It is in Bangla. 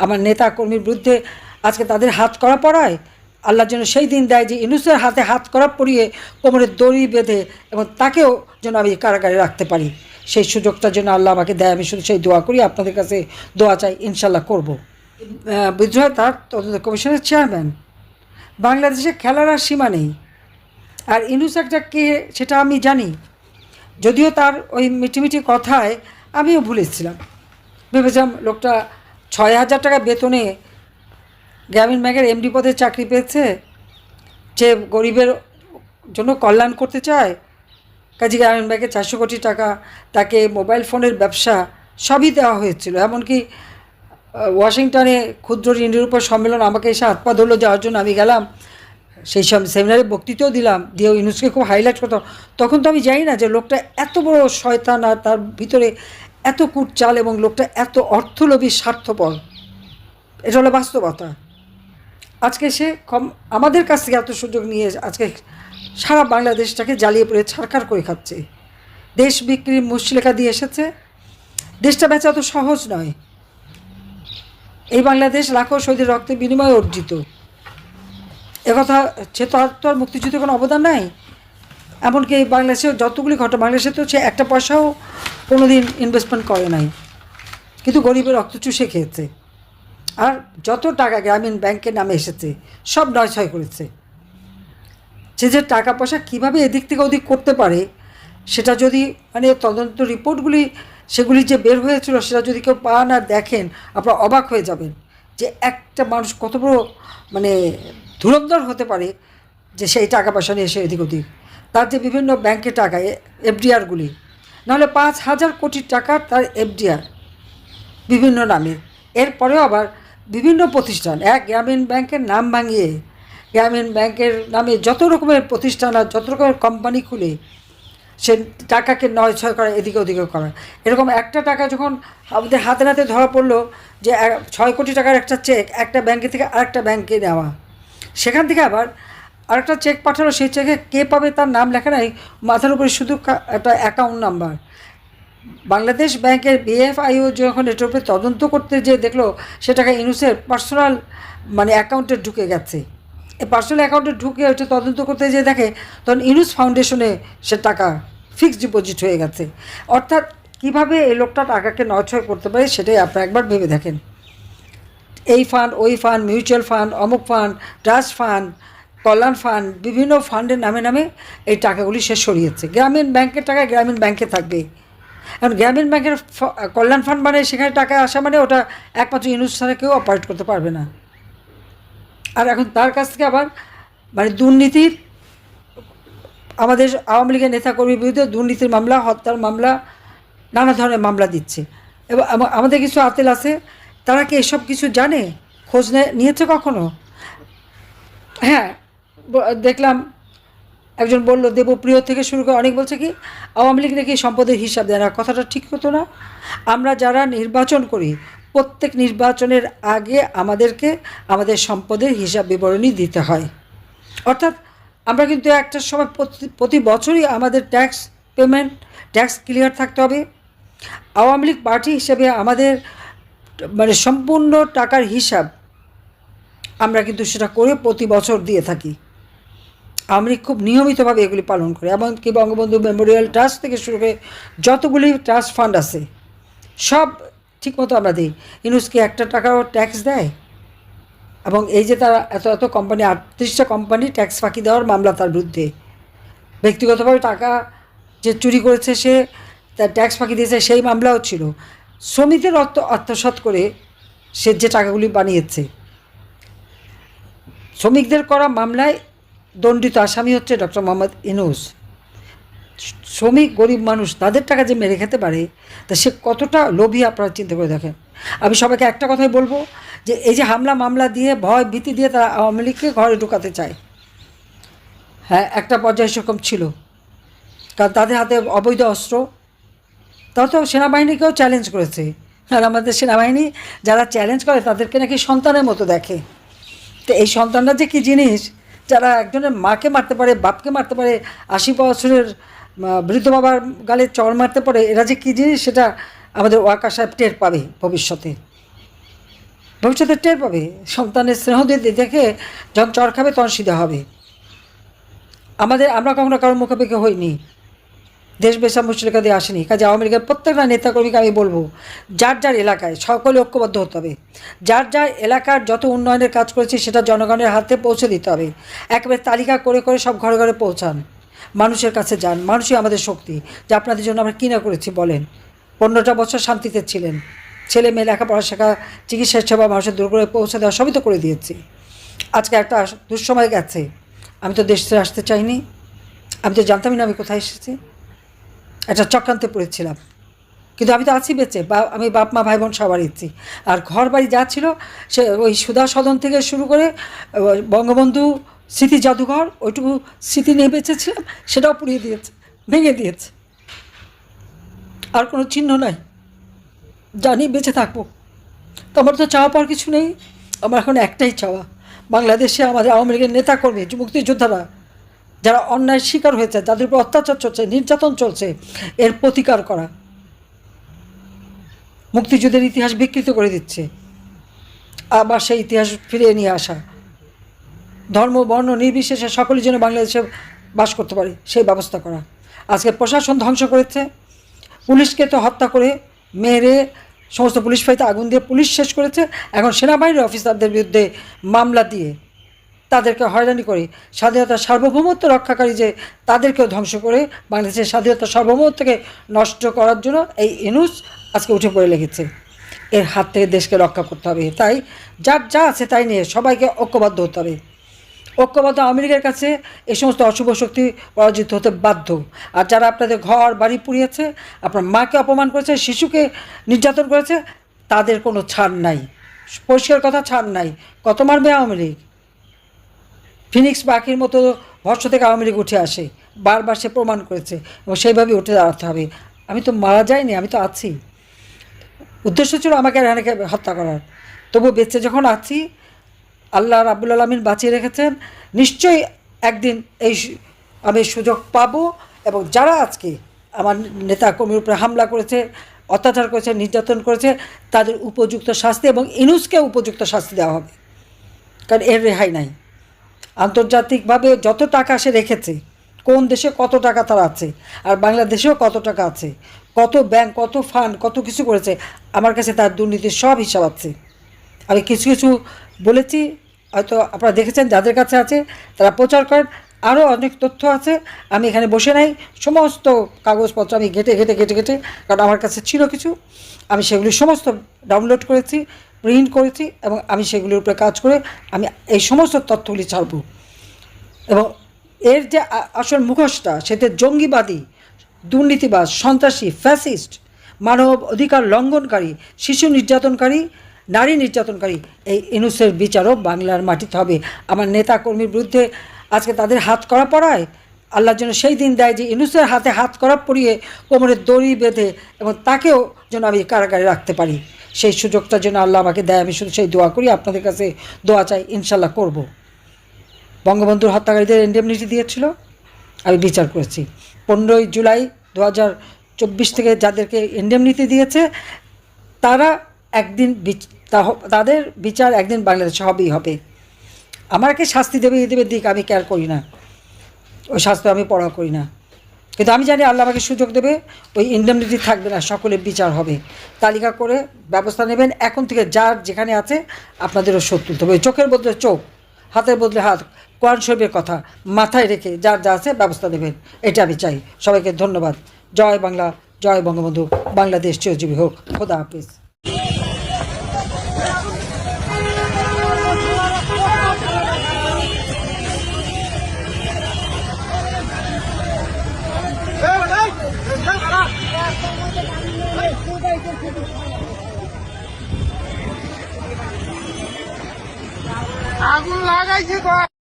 আমার নেতা কর্মীর বিরুদ্ধে আজকে তাদের হাত করা পড়ায় আল্লাহ যেন সেই দিন দেয় যে ইউনূসের হাতে হাত করা পরিয়ে কোমরে দড়ি বেঁধে এবং তাকেও যেন আমি কারাগারে রাখতে পারি, সেই সুযোগটা যেন আল্লাহ আমাকে দেয়। আমি শুধু সেই দোয়া করি, আপনাদের কাছে দোয়া চাই, ইনশাল্লাহ করব। বিদ্রোহ তার তদন্ত কমিশনের চেয়ারম্যান। বাংলাদেশে খেলার আর সীমা নেই। আর ইউনূস একটা কে সেটা আমি জানি, যদিও তার ওই মিটিমিটি কথায় আমিও ভুলেছিলাম। ভেবেছিলাম লোকটা ৬,০০০ টাকা বেতনে গ্রামীণ ব্যাংকের এমডি পদে চাকরি পেয়েছে, যে গরিবের জন্য কল্যাণ করতে চায়। কাজী গ্রামীণ ব্যাংকে ৪০০ কোটি টাকা, তাকে মোবাইল ফোনের ব্যবসা সবই দেওয়া হয়েছিল। এমনকি ওয়াশিংটনে ক্ষুদ্র ঋণ নিরূপণ সম্মেলন আমাকে এসে হাত পা ধরলো যাওয়ার জন্য, আমি গেলাম। সেই সব সেমিনারে বক্তৃতাও দিলাম, দিয়ে ইউনূসকে খুব হাইলাইট করতাম। তখন তো আমি জানি না যে লোকটা এত বড় শয়তান, আর তার ভিতরে এত কুটচাল, এবং লোকটা এত অর্থলোভী, স্বার্থপর। এটা হলো বাস্তবতা। আজকে সে আমাদের কাছ থেকে এত সুযোগ নিয়ে আজকে সারা বাংলাদেশটাকে জ্বালিয়ে পড়ে ছারখার করে খাচ্ছে। দেশ বিক্রির মুচলেখা দিয়ে এসেছে। দেশটা বেচা অত সহজ নয়। এই বাংলাদেশ লাখো শহীদের রক্তের বিনিময়ে অর্জিত। একথা সে তো আর মুক্তিযুদ্ধে কোনো অবদান নাই। এমনকি এই বাংলাদেশে যতগুলি ঘটনা, বাংলাদেশে তো সে একটা পয়সাও কোনো দিন ইনভেস্টমেন্ট করে নাই, কিন্তু গরিবের রক্ত চুষে খেয়েছে। আর যত টাকা গ্রামীণ ব্যাংকের নামে এসেছে সব নয়ছয় করেছে। সে যে টাকা পয়সা কীভাবে এদিক থেকে ওদিক করতে পারে, সেটা যদি মানে তদন্ত রিপোর্টগুলি সেগুলি যে বের হয়েছিল, সেটা যদি কেউ পান আর দেখেন, আপনারা অবাক হয়ে যাবেন যে একটা মানুষ কত বড় মানে ধুরন্ধর হতে পারে, যে সেই টাকা পয়সা নিয়ে এসে এদিক ওদিক। তার যে বিভিন্ন ব্যাংকের টাকা, এফডিআরগুলি, নাহলে ৫,০০০ কোটি টাকার তার এফডিআর বিভিন্ন নামে। এরপরেও আবার বিভিন্ন প্রতিষ্ঠান, এক গ্রামীণ ব্যাংকের নাম ভাঙিয়ে গ্রামীণ ব্যাংকের নামে যত রকমের প্রতিষ্ঠান আর যত রকমের কোম্পানি খুলে সে টাকাকে নয়ছয় করা, এদিকে ওদিকে করা। এরকম একটা টাকা যখন আমাদের হাতে নাতে ধরা পড়লো যে ৬ কোটি টাকার একটা চেক একটা ব্যাংকে থেকে আরেকটা ব্যাংকে নেওয়া, সেখান থেকে আবার আরেকটা চেক পাঠালো, সেই চেকে কে পাবে তার নাম লেখা নাই, মাথার উপরে শুধু একটা অ্যাকাউন্ট নাম্বার। বাংলাদেশ ব্যাংকের বিএফআইও যখন এটার উপরে তদন্ত করতে যেয়ে দেখলো সে টাকা ইউনূসের পার্সোনাল মানে অ্যাকাউন্টে ঢুকে গেছে। এই পার্সোনাল অ্যাকাউন্টে ঢুকে ওইটা তদন্ত করতে যেয়ে দেখে তখন ইউনূস ফাউন্ডেশনে সে টাকা ফিক্সড ডিপোজিট হয়ে গেছে। অর্থাৎ কীভাবে এই লোকটা টাকাকে নয়ছয় করতে পারে সেটাই আপনারা একবার ভেবে দেখেন। এই ফান্ড, ওই ফান্ড, মিউচুয়াল ফান্ড, অমুক ফান্ড, ট্রাস্ট ফান্ড, কল্যাণ ফান্ড, বিভিন্ন ফান্ডের নামে নামে এই টাকাগুলি সে সরিয়েছে। গ্রামীণ ব্যাংকের টাকা গ্রামীণ ব্যাংকে থাকবে। এখন গ্রামীণ ব্যাংকের কল্যাণ ফান্ড মানে সেখানে টাকা আসা মানে ওটা একমাত্র ইউনূস ছাড়া কেউ অপারেট করতে পারবে না। আর এখন তার কাছ থেকে আবার মানে দুর্নীতির, আমাদের আওয়ামী লীগের নেতাকর্মীর বিরুদ্ধে দুর্নীতির মামলা, হত্যার মামলা, নানা ধরনের মামলা দিচ্ছে। এবং আমাদের কিছু আতেল আছে, তারা কি এসব কিছু জানে, খোঁজ নিয়েছে কখনো? হ্যাঁ, দেখলাম একজন বলল, দেবপ্রিয় থেকে শুরু করে অনেক বলছে কি আওয়ামী লীগ নাকি সম্পদের হিসাব দেয় না। কথাটা ঠিক হতো না? আমরা যারা নির্বাচন করি, প্রত্যেক নির্বাচনের আগে আমাদেরকে আমাদের সম্পদের হিসাব বিবরণী দিতে হয়। অর্থাৎ আমরা কিন্তু একটা সময় প্রতি বছরই আমাদের ট্যাক্স পেমেন্ট, ট্যাক্স ক্লিয়ার থাকতে হবে। আওয়ামী লীগ পার্টি হিসেবে আমাদের মানে সম্পূর্ণ টাকার হিসাব আমরা কিন্তু সেটা করে প্রতি বছর দিয়ে থাকি। আওয়ামী লীগ খুব নিয়মিতভাবে এগুলি পালন করে। এমনকি বঙ্গবন্ধু মেমোরিয়াল ট্রাস্ট থেকে শুরু করে যতগুলি ট্রাস্ট ফান্ড আছে সব ঠিকমতো আমরা দিই। ইউনূসকে একটা টাকাও ট্যাক্স দেয়? এবং এই যে তারা এত এত কোম্পানি, ৩৮টা কোম্পানি ট্যাক্স ফাঁকি দেওয়ার মামলা তার বিরুদ্ধে। ব্যক্তিগতভাবে টাকা যে চুরি করেছে, সে তার ট্যাক্স ফাঁকি দিয়েছে, সেই মামলাও ছিল। শ্রমিকদের অর্থ আত্মসাৎ করে সে যে টাকাগুলি বানিয়েছে, শ্রমিকদের করা মামলায় দণ্ডিত আসামি হচ্ছে ডক্টর মোহাম্মদ ইউনূস। শ্রমিক, গরিব মানুষ, তাদের টাকা যে মেরে খেতে পারে, তা সে কতটা লোভী আপনারা চিন্তা করে দেখেন। আমি সবাইকে একটা কথাই বলবো, যে এই যে হামলা মামলা দিয়ে, ভয় ভীতি দিয়ে তারা আওয়ামী লীগকে ঘরে ঢোকাতে চায়। হ্যাঁ, একটা পর্যায়ে সেরকম ছিল, কারণ তাদের হাতে অবৈধ অস্ত্র। তাও তো সেনাবাহিনীকেও চ্যালেঞ্জ করেছে। আর আমাদের সেনাবাহিনী যারা চ্যালেঞ্জ করে তাদেরকে নাকি সন্তানের মতো দেখে। তো এই সন্তানরা যে কী জিনিস, যারা একজনের মাকে মারতে পারে, বাপকে মারতে পারে, ৮০ বছরের বৃদ্ধ বাবার গালে চড় মারতে পারে, এরা যে কী জিনিস সেটা আমাদের ওয়াকা সাহেব টের পাবে ভবিষ্যতে। ভবিষ্যতে টের পাবে, সন্তানের স্নেহ দেখে যখন চর খাবে তখন সিধা হবে। আমরা কখনো কারোর মুখোমুখি হইনি, দেশ বেসা মুশরিকা দিয়ে আসেনি। কাজে আওয়ামী লীগের প্রত্যেকটা নেতাকর্মীকে আমি বলবো, যার যার এলাকায় সকলে ঐক্যবদ্ধ হতে হবে। যার যার এলাকার যত উন্নয়নের কাজ করেছি সেটা জনগণের হাতে পৌঁছে দিতে হবে। একেবারে তালিকা করে করে সব ঘরে ঘরে পৌঁছান, মানুষের কাছে যান। মানুষই আমাদের শক্তি। যে আপনাদের জন্য আমরা কী না করেছি বলেন। 15টা বছর শান্তিতে ছিলেন, ছেলে মেয়ে লেখাপড়া শেখা, চিকিৎসা সেবা মানুষের দূর করে পৌঁছে দেওয়া সবই তো করে দিয়েছি। আজকে একটা দুঃসময় গেছে, আমি তো দেশ ছেড়ে আসতে চাইনি, আমি তো জানতামই না আমি কোথায় এসেছি। একটা চক্রান্তে পড়েছিলাম, কিন্তু আমি তো আছি বেঁচে। আমি বাপ মা ভাই বোন সবার ইচ্ছি। আর ঘর বাড়ি যা ছিল সে ওই সুধা সদন থেকে শুরু করে বঙ্গবন্ধু স্মৃতি জাদুঘর, ওইটুকু স্মৃতি নিয়ে বেঁচেছিলাম, সেটাও পুড়িয়ে দিয়েছে, ভেঙে দিয়েছে। আর কোনো চিহ্ন নাই, জানি বেঁচে থাকবো। তো আমার তো চাওয়া পাওয়ার কিছু নেই। আমার এখন একটাই চাওয়া, বাংলাদেশে আমাদের আওয়ামী লীগের নেতাকর্মী, মুক্তিযোদ্ধারা যারা অন্যায়ের শিকার হয়েছে, যাদের উপর অত্যাচার চলছে, নির্যাতন চলছে, এর প্রতিকার করা। মুক্তিযুদ্ধের ইতিহাস বিকৃত করে দিচ্ছে, আবার সেই ইতিহাস ফিরিয়ে নিয়ে আসা। ধর্ম বর্ণ নির্বিশেষে সকলের জন্য বাংলাদেশে বাস করতে পারে সেই ব্যবস্থা করা। আজকে প্রশাসন ধ্বংস করেছে, পুলিশকে তো হত্যা করে মেরে সমস্ত পুলিশ ফাঁড়িতে আগুন দিয়ে পুলিশ শেষ করেছে। এখন সেনাবাহিনীর অফিসারদের বিরুদ্ধে মামলা দিয়ে তাদেরকে হয়রানি করে স্বাধীনতার সার্বভৌমত্ব রক্ষাকারী যে তাদেরকেও ধ্বংস করে বাংলাদেশের স্বাধীনতার সার্বভৌমত্বকে নষ্ট করার জন্য এই ইউনূস আজকে উঠে পড়ে লেগেছে। এর হাত থেকে দেশকে রক্ষা করতে হবে। তাই যার যা আছে তাই নিয়ে সবাইকে ঐক্যবদ্ধ হতে হবে। ঐক্যবদ্ধ আওয়ামী লীগের কাছে এই সমস্ত অশুভ শক্তি পরাজিত হতে বাধ্য। আর যারা আপনাদের ঘর বাড়ি পুড়িয়েছে, আপনার মাকে অপমান করেছে, শিশুকে নির্যাতন করেছে, তাদের কোনো ছাড় নাই, পরিষ্কার কথা, ছাড় নাই। কত মারবে আওয়ামী লীগ? ফিনিক্স পাখির মতো ভস্য থেকে আওয়ামী লীগ উঠে আসে, বারবার সে প্রমাণ করেছে, এবং সেইভাবে উঠে দাঁড়াতে হবে। আমি তো মারা যাইনি, আমি তো আছি। উদ্দেশ্য ছিল আমাকে রানীকে হত্যা করার, তবু বেঁচে যখন আছি, আল্লাহ রাব্বুল আলামিন বাঁচিয়ে রেখেছেন, নিশ্চয়ই একদিন আমি সুযোগ পাবো। এবং যারা আজকে আমার নেতা কর্মীর উপরে হামলা করেছে, অত্যাচার করেছে, নির্যাতন করেছে, তাদের উপযুক্ত শাস্তি এবং ইউনূসকে উপযুক্ত শাস্তি দেওয়া হবে, কারণ এর রেহাই নাই। আন্তর্জাতিকভাবে যত টাকা সে রেখেছে, কোন দেশে কত টাকা তার আছে, আর বাংলাদেশেও কত টাকা আছে, কত ব্যাংক, কত ফান্ড, কত কিছু করেছে, আমার কাছে তার দুর্নীতির সব হিসাব আছে। আমি কিছু কিছু বলেছি, হয়তো আপনারা দেখেছেন, যাদের কাছে আছে তারা প্রচার করেন। আরও অনেক তথ্য আছে, আমি এখানে বসে নাই, সমস্ত কাগজপত্র আমি ঘেটে ঘেটে ঘেটে ঘেটে, কারণ আমার কাছে ছিল কিছু, আমি সেগুলি সমস্ত ডাউনলোড করেছি, প্রিন্ট করেছি, এবং আমি সেগুলির উপরে কাজ করে আমি এই সমস্ত তথ্যগুলি ছাড়ব। এবং এর যে আসল মুখোশটা, সেটা জঙ্গিবাদী, দুর্নীতিবাজ, সন্ত্রাসী, ফ্যাসিস্ট, মানব অধিকার লঙ্ঘনকারী, শিশু নির্যাতনকারী, নারী নির্যাতনকারী, এই ইউনূসের বিচারও বাংলার মাটিতে হবে। আমার নেতা কর্মীর বিরুদ্ধে আজকে তাদের হাত করা পড়ায় আল্লাহর জন্য সেই দিন দেয় যে ইউনূসের হাতে হাত করা পরিয়ে কোমরে দড়ি বেঁধে এবং তাকেও যেন আমি কারাগারে রাখতে পারি, সেই সুযোগটার জন্য আল্লাহ আমাকে দেয়। আমি শুধু সেই দোয়া করি, আপনাদের কাছে দোয়া চাই, ইনশাল্লাহ করব। বঙ্গবন্ধুর হত্যাকারীদের ইন্ডেমনিটি দিয়েছিল, আমি বিচার করেছি। 15ই জুলাই 2024 থেকে যাদেরকে ইন্ডেমনিটি দিয়েছে, তারা একদিন তাদের বিচার একদিন বাংলাদেশে হবেই হবে। আমাকে শাস্তি দেবে দিক আমি কেয়ার করি না, ওই শাস্তি আমি পড়া করি না, কিন্তু আমি জানি আল্লাহ আমাকে সুযোগ দেবে, ওই ইন্ডেমনিটি থাকবে না, সকলের বিচার হবে। তালিকা করে ব্যবস্থা নেবেন। এখন থেকে যার যেখানে আছে আপনাদেরও শোধ তুলতে হবে। চোখের বদলে চোখ, হাতের বদলে হাত, কোরআন শরীফের কথা মাথায় রেখে যার যা আছে ব্যবস্থা নেবেন, এটা আমি চাই। সবাইকে ধন্যবাদ। জয় বাংলা, জয় বঙ্গবন্ধু, বাংলাদেশ চিরজীবী হোক। খোদা হাফিজ। আগুন লাগাইছে কয়